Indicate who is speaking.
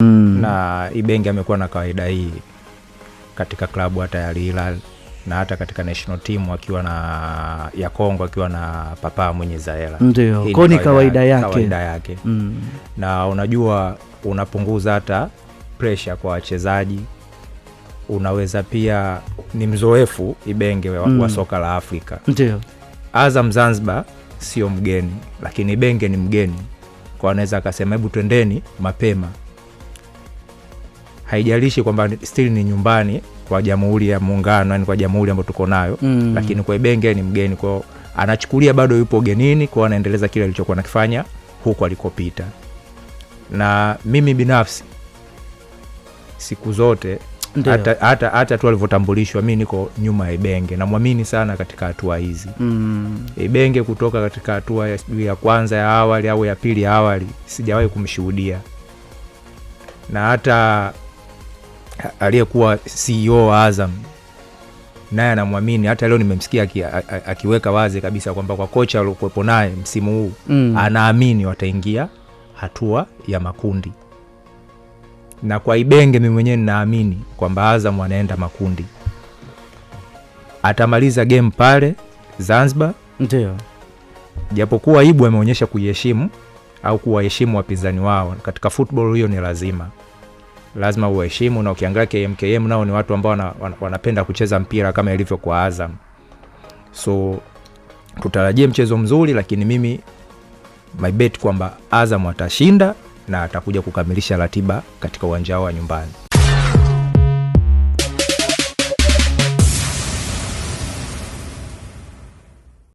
Speaker 1: Na Ibenge amekuwa na kawaida hii katika klabu hata ya Al Hilal na hata katika national team akiwa na ya Kongo akiwa na Papa Mwenyeza Hela.
Speaker 2: Ndio, kwa ni kawaida yake.
Speaker 1: Na unajua unapunguza hata pressure kwa wachezaji. Unaweza pia ni mzoefu Ibenge wa soka la Afrika.
Speaker 2: Ndio.
Speaker 1: Azam Zanzibar sio mgeni, lakini Ibenge ni mgeni. Kwa anaweza akasema hebu twendeni mapema. Haijalishi kwamba still ni nyumbani kwa Jamhuri ya Muungano, yani kwa jamhuri ambayo tuko nayo, lakini kwa Ibenge ni mgeni, kwa anachukulia bado yupo ugenini, kwa anaendeleza kile alichokuwa anakifanya huko alikopita. Na mimi binafsi siku zote hata tu alivyotambulishwa mimi niko nyuma ya Ibenge, na muamini sana katika hatua hizi. Ibenge kutoka katika hatua ya kwanza ya awali au ya pili ya awali sijawahi kumshuhudia. Na hata aliyekuwa CEO wa Azam naye anamwamini. Hata leo nimemsikia akiweka wazi kabisa kwamba kwa kocha aliyokuwepo naye msimu huu anaamini wataingia hatua ya makundi. Na kwa Ibenge mimi mwenyewe ninaamini kwamba Azam wanaenda makundi. Atamaliza game pale Zanzibar.
Speaker 2: Ndio.
Speaker 1: Japokuwa Ibu ameonyesha kuiheshimu au kuwaheshimu wapinzani wao. Katika football hiyo ni lazima uheshimu, na ukiangalia KMKM nao ni watu ambao wanapenda kucheza mpira kama ilivyo kwa Azam. So tutarajie mchezo mzuri, lakini mimi my bet kwamba Azam watashinda na atakuja kukamilisha ratiba katika uwanja wao wa nyumbani.